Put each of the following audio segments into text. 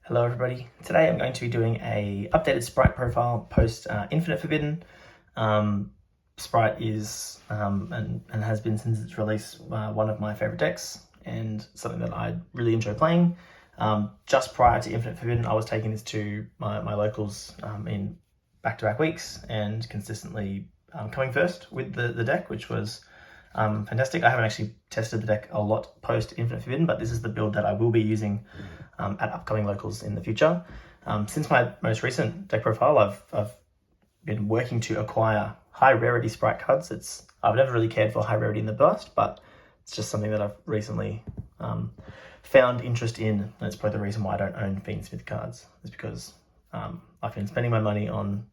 Hello everybody. Today I'm going to be doing a updated Spright profile post Infinite Forbidden. Spright is and has been since its release one of my favorite decks and something that I really enjoy playing. Just prior to Infinite Forbidden, I was taking this to my locals in back-to-back weeks and consistently coming first with the deck, which was fantastic. I haven't actually tested the deck a lot post Infinite Forbidden, but this is the build that I will be using at upcoming locals in the future. Since my most recent deck profile, I've been working to acquire high rarity Spright cards. I've never really cared for high rarity in the past, but it's just something that I've recently found interest in, and it's probably the reason why I don't own Fiendsmith cards. It's because I've been spending my money on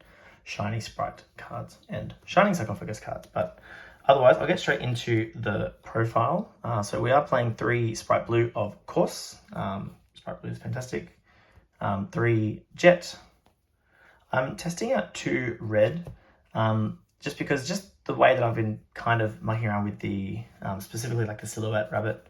shiny Spright cards and shining sarcophagus cards. But otherwise, I'll get straight into the profile. So we are playing 3 Spright Blue, of course. Spright Blue is fantastic. 3 Jet. I'm testing out 2 Red, just because the way that I've been kind of mucking around with the, specifically like the Silhouhatte Rabbit,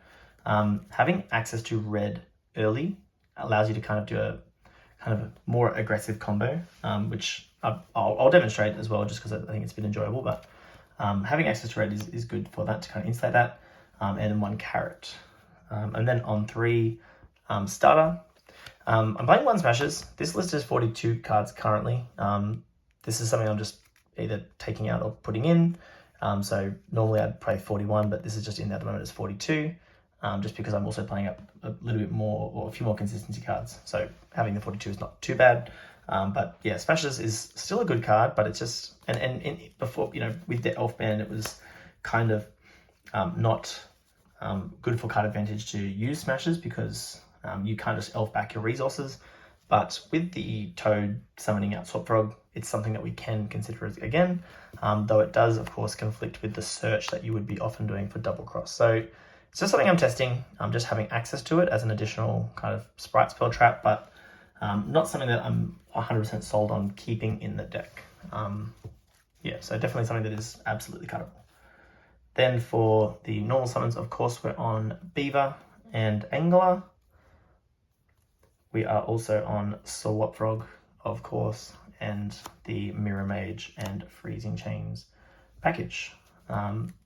having access to Red early allows you to kind of do a more aggressive combo, which I'll demonstrate as well, just because I think it's been enjoyable. But having access to Red is good for that, to kind of insulate that, and then 1 Carrot. And then on 3 Starter, I'm playing 1 Smashes. This list is 42 cards currently. This is something I'm just either taking out or putting in. So normally I'd play 41, but this is just in there at the moment as 42, just because I'm also playing up a little bit more, or a few more consistency cards. So having the 42 is not too bad. But yeah, Smashes is still a good card, but it's just, and before, with the Elf Band, it was kind of not good for card advantage to use Smashes, because you can't just elf back your resources. But with the Toad summoning out Swap Frog, it's something that we can consider again, though it does, of course, conflict with the search that you would be often doing for Double Cross. So it's just something I'm testing. I'm just having access to it as an additional kind of Spright spell trap, but not something that I'm 100% sold on keeping in the deck. Yeah, so definitely something that is absolutely cuttable. Then for the normal summons, of course, we're on Beaver and Angler. We are also on Swap Frog, of course, and the Mirror Mage and Freezing Chains package.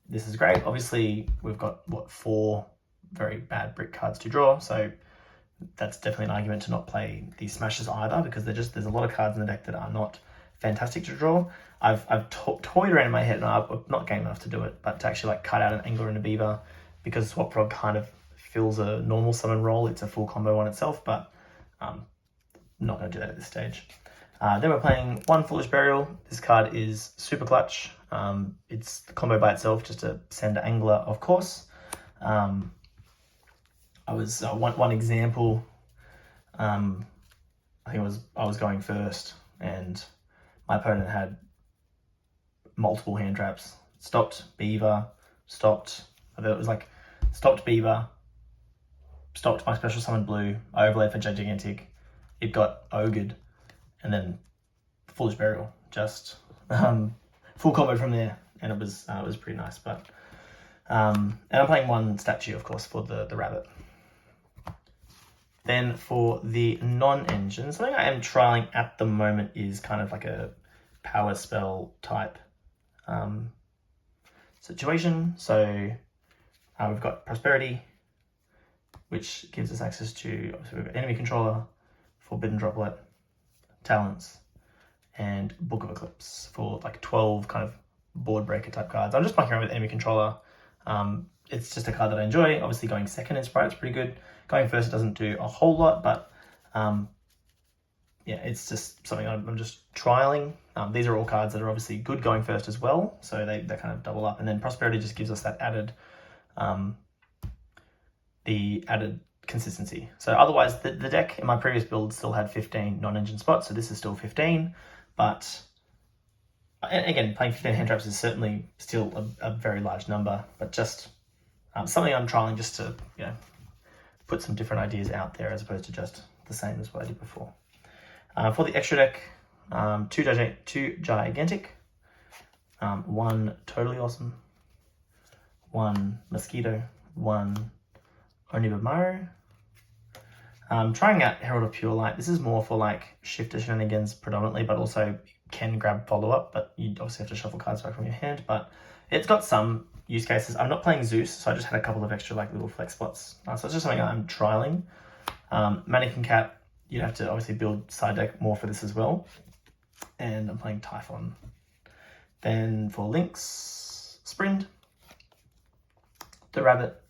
This is great. Obviously, we've got, 4 very bad brick cards to draw, so that's definitely an argument to not play these Smashes either, because there's a lot of cards in the deck that are not fantastic to draw. I've toyed around in my head, and I'm not game enough to do it, but to actually cut out an Angler and a Beaver, because Swap Frog kind of fills a normal summon role. It's a full combo on itself, but I'm not going to do that at this stage. Then we're playing 1 Foolish Burial. This card is super clutch. It's the combo by itself, just to send an Angler, of course. I was one example. I think I was going first, and my opponent had multiple hand traps. Stopped Beaver, stopped. It was like stopped Beaver, stopped my special summon blue. I overlaid for Gigantic. It got ogred, and then Foolish Burial. Just full combo from there, and it was pretty nice. But and I'm playing 1 statue, of course, for the rabbit. Then for the non-engine, something I am trialing at the moment is kind of like a power spell type situation. So we've got Prosperity, which gives us access to, obviously we've got Enemy Controller, Forbidden Droplet, Talents, and Book of Eclipse for 12 kind of board breaker type cards. I'm just playing around with Enemy Controller. It's just a card that I enjoy. Obviously going second in Spright is pretty good. Going first, it doesn't do a whole lot, but yeah, it's just something I'm just trialing. These are all cards that are obviously good going first as well, so they kind of double up. And then Prosperity just gives us that added, the added consistency. So otherwise, the deck in my previous build still had 15 non-engine spots, so this is still 15. But and again, playing 15 hand traps is certainly still a very large number, but just something I'm trying just to put some different ideas out there, as opposed to just the same as what I did before. For the extra deck, 2 Gigantic, 1 Totally Awesome, 1 Mosquito, 1 Onibamaru, Trying out Herald of Pure Light. This is more for like shifter shenanigans predominantly, but also can grab follow-up, but you obviously have to shuffle cards back from your hand. But it's got some use cases. I'm not playing Zeus, so I just had a couple of extra like little flex spots. So it's just something I'm trialing. Mannequin Cat, you'd have to obviously build side deck more for this as well. And I'm playing Typhon. Then for links, Sprind, the Rabbit,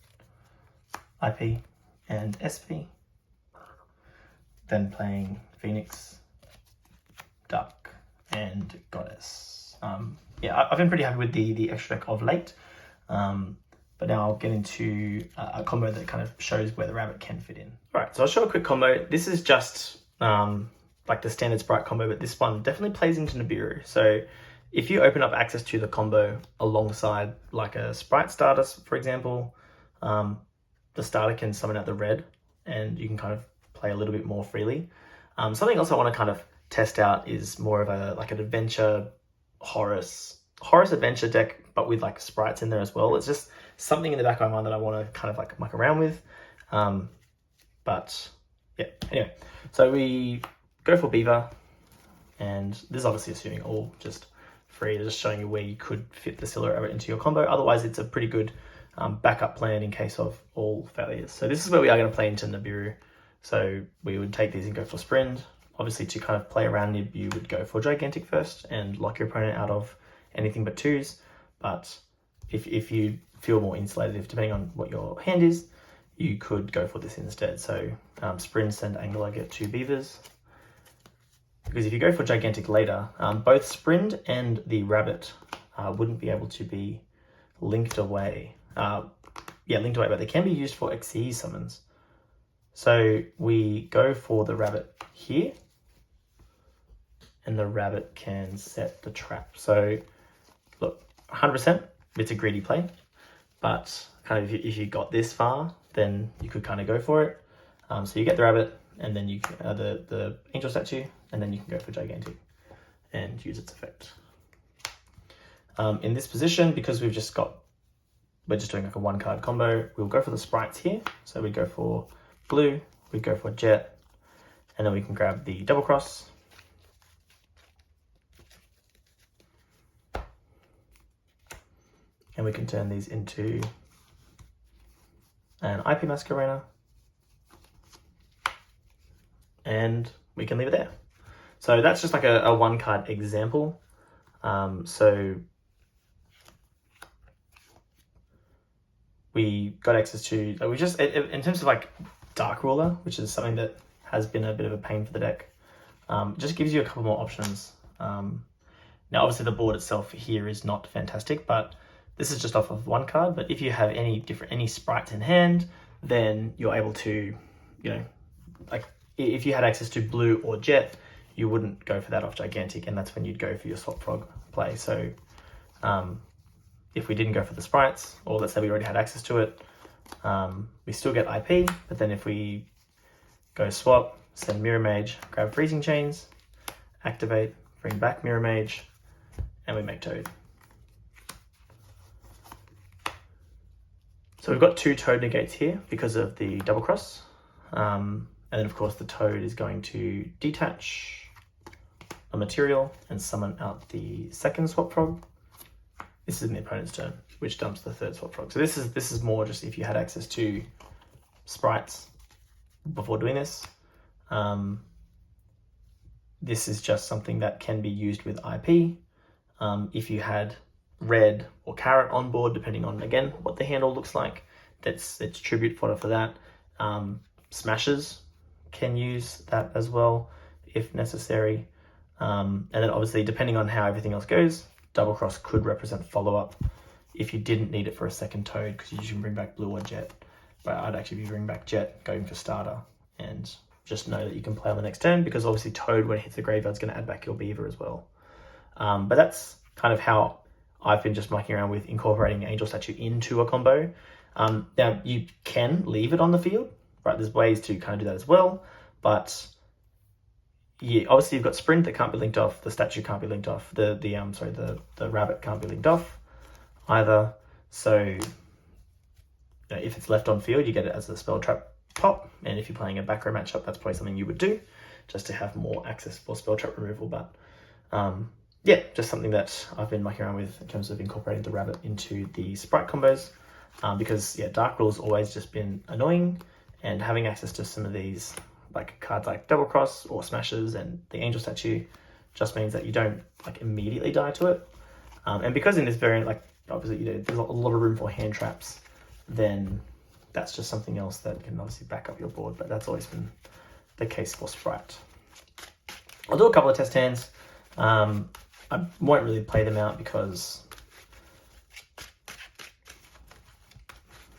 IP, and SP. Then playing Phoenix, Duck, and Goddess. Yeah, I've been pretty happy with the extra deck of late. But now I'll get into a combo that kind of shows where the Rabbit can fit in. All right, so I'll show a quick combo. This is just like the standard Spright combo, but this one definitely plays into Nibiru. So if you open up access to the combo alongside like a Spright starter, for example, the starter can summon out the red and you can kind of play a little bit more freely. Something else I want to kind of test out is more of like an adventure Horus adventure deck, but with like Sprites in there as well. It's just something in the back of my mind that I want to kind of like muck around with. But yeah, anyway, so we go for Beaver, and this is obviously assuming all just free, just showing you where you could fit the Silhouhatte into your combo. Otherwise, it's a pretty good backup plan in case of all failures. So this is where we are going to play into Nibiru. So we would take these and go for Sprind. Obviously, to kind of play around Nib, you would go for Gigantic first and lock your opponent out of anything but twos. But if you feel more insulated, depending on what your hand is, you could go for this instead. So Sprind, send Angler, get 2 Beavers. Because if you go for Gigantic later, both Sprind and the Rabbit wouldn't be able to be linked away. Linked away, but they can be used for Xyz summons. So we go for the Rabbit here, and the Rabbit can set the trap. So look, 100%, it's a greedy play, but kind of if you got this far, then you could kind of go for it. So you get the Rabbit, and then you the Angel statue, and then you can go for Gigantic and use its effect. In this position, because we're just doing like a 1-card combo, we'll go for the Sprites here. So we go for blue, we go for Jet, and then we can grab the Double Cross. And we can turn these into an IP Masquerena. And we can leave it there. So that's just like a 1-card example. So we got access to, we just, in terms of like Dark Ruler, which is something that has been a bit of a pain for the deck, just gives you a couple more options. Now obviously the board itself here is not fantastic, but this is just off of 1 card. But if you have any Sprites in hand, then you're able to, like if you had access to blue or Jet, you wouldn't go for that off Gigantic, and that's when you'd go for your Swap Frog play. So if we didn't go for the Sprites, or let's say we already had access to it, we still get IP, but then if we go swap, send Mirror Mage, grab Freezing Chains, activate, bring back Mirror Mage, and we make Toad. So we've got 2 Toad negates here because of the Double Cross. And then of course the Toad is going to detach a material and summon out the 2nd Swap Frog. This is in the opponent's turn, which dumps the 3rd Swap Frog. So this is more just if you had access to Sprites before doing this. This is just something that can be used with IP. If you had red or carrot on board, depending on, again, what the handle looks like, it's tribute fodder for that. Smashers can use that as well if necessary. And then obviously, depending on how everything else goes, Double Cross could represent follow-up if you didn't need it for a 2nd Toad, because you can bring back blue or Jet. But I'd actually be bringing back Jet, going for starter, and just know that you can play on the next turn, because obviously Toad, when it hits the graveyard, is going to add back your Beaver as well. But that's kind of how I've been just mucking around with incorporating Angel Statue into a combo. Now, you can leave it on the field, right? There's ways to kind of do that as well, but yeah, obviously you've got Sprint that can't be linked off, the statue can't be linked off, the Rabbit can't be linked off either. So if it's left on field, you get it as a spell trap pop, and if you're playing a back row matchup, that's probably something you would do, just to have more access for spell trap removal. But yeah, just something that I've been mucking around with in terms of incorporating the rabbit into the Spright combos, because yeah, Dark Rule's always just been annoying, and having access to some of these like cards like Double Cross or Smashes and the Angel Statue just means that you don't like immediately die to it. And because in this variant, like obviously there's a lot of room for hand traps, then that's just something else that can obviously back up your board, but that's always been the case for Spright. I'll do a couple of test hands. I won't really play them out because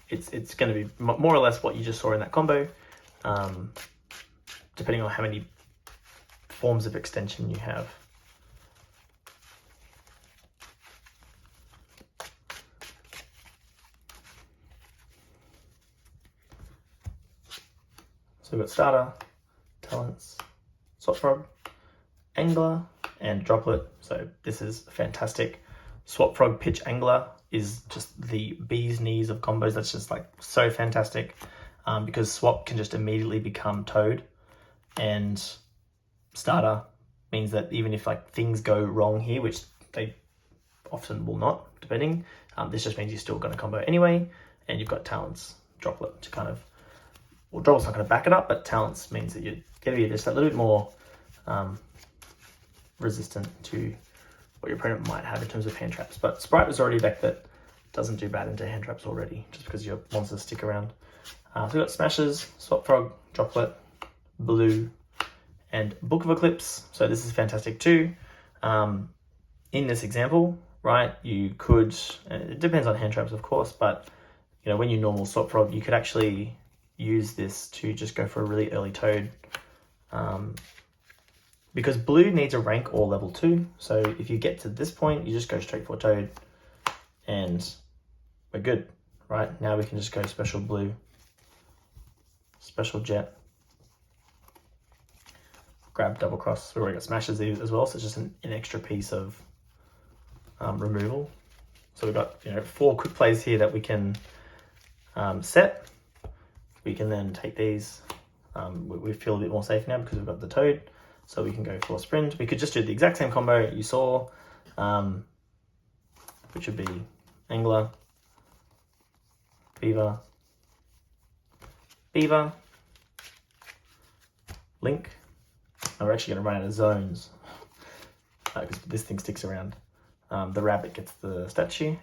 it's going to be more or less what you just saw in that combo, depending on how many forms of extension you have. So we've got Starter, Talents, Swap Frog, Angler, and Droplet. So this is fantastic. Swap Frog Pitch Angler is just the bee's knees of combos. That's just like so fantastic, because Swap can just immediately become Toad, and Starter means that even if like things go wrong here, which they often will not, depending, this just means you're still going to combo anyway, and you've got Talents, Droplet to kind of, well, Droplet's not going to back it up, but Talents means that you're going to be just a little bit more resistant to what your opponent might have in terms of hand traps. But Spright was already a deck that doesn't do bad into hand traps already, just because your monsters stick around. So we've got Smashes, Swap Frog, Droplet, Blue, and Book of Eclipse. So this is fantastic too. In this example, right, you could, it depends on hand traps of course, but you know, when you normal Swap Frog, you could actually use this to just go for a really early Toad. Because Blue needs a rank or level 2, so if you get to this point, you just go straight for Toad, and we're good, right? Now we can just go Special Blue, Special Jet, grab Double Cross. We've already got Smashes as well, so it's just an extra piece of removal. So we've got 4 quick plays here that we can set. We can then take these. We feel a bit more safe now because we've got the Toad. So we can go for Sprint. We could just do the exact same combo you saw, which would be Angler, Beaver, Beaver, Link. And we're actually going to run out of zones because this thing sticks around. The rabbit gets the statue.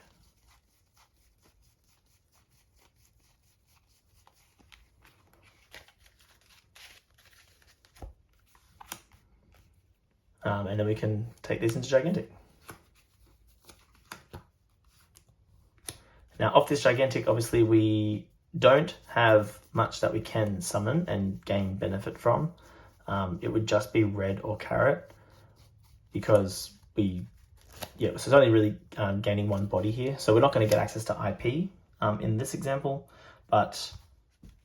And then we can take these into Gigantic. Now off this Gigantic, obviously we don't have much that we can summon and gain benefit from. It would just be red or carrot, because so it's only really gaining one body here. So we're not going to get access to IP in this example, but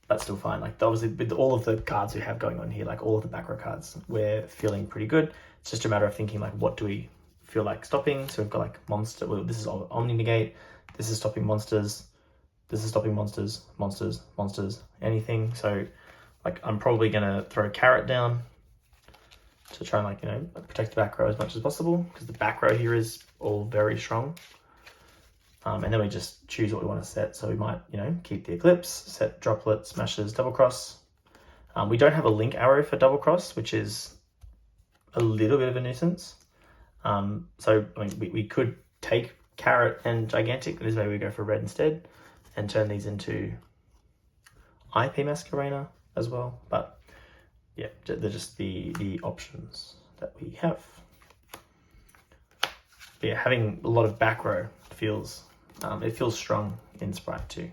that's still fine. Like obviously with all of the cards we have going on here, like all of the back row cards, we're feeling pretty good. It's just a matter of thinking like, what do we feel like stopping? So we've got like monster, well, this is Omni Negate, this is stopping monsters, this is stopping monsters, anything. So like I'm probably gonna throw a carrot down to try and protect the back row as much as possible, because the back row here is all very strong. And then we just choose what we want to set. So we might, keep the Eclipse, set Droplet, Smashes, Double Cross. We don't have a link arrow for Double Cross, which is a little bit of a nuisance. So I mean, we could take Carrot and Gigantic, this way we go for red instead, and turn these into IP Masquerena as well. But yeah, they're just the options that we have. But yeah, having a lot of back row feels strong in Spright too,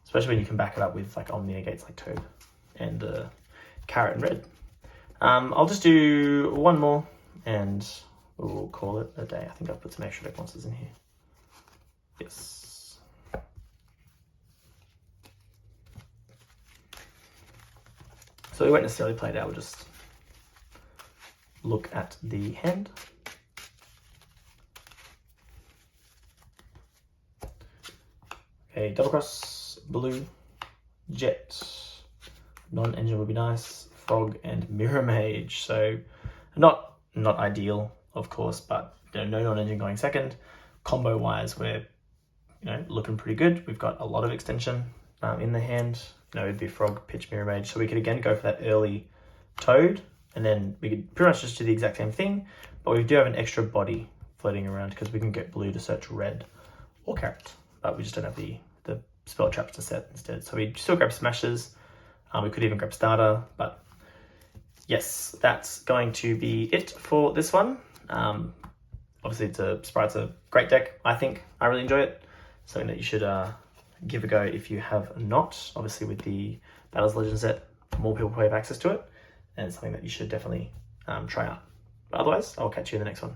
especially when you can back it up with like Omni Negates like Toad and Carrot and red. I'll just do one more and we'll call it a day. I think I've put some extra deck monsters in here. Yes. So we won't necessarily play it out, we'll just look at the hand. Okay, Double Cross, Blue, Jet, Non-engine would be nice. Frog and Mirror Mage. So not ideal, of course, but no non-engine going second. Combo wise, we're looking pretty good. We've got a lot of extension in the hand. It'd be Frog, Pitch, Mirror Mage. So we could again go for that early Toad, and then we could pretty much just do the exact same thing, but we do have an extra body floating around because we can get blue to search red or carrot, but we just don't have the spell traps to set instead. So we still grab Smashes. We could even grab Starter, but yes, that's going to be it for this one. Obviously, Spright's a great deck. I think I really enjoy it. Something that you should give a go if you have not. Obviously, with the Battles Legends set, more people have access to it, and it's something that you should definitely try out. But otherwise, I'll catch you in the next one.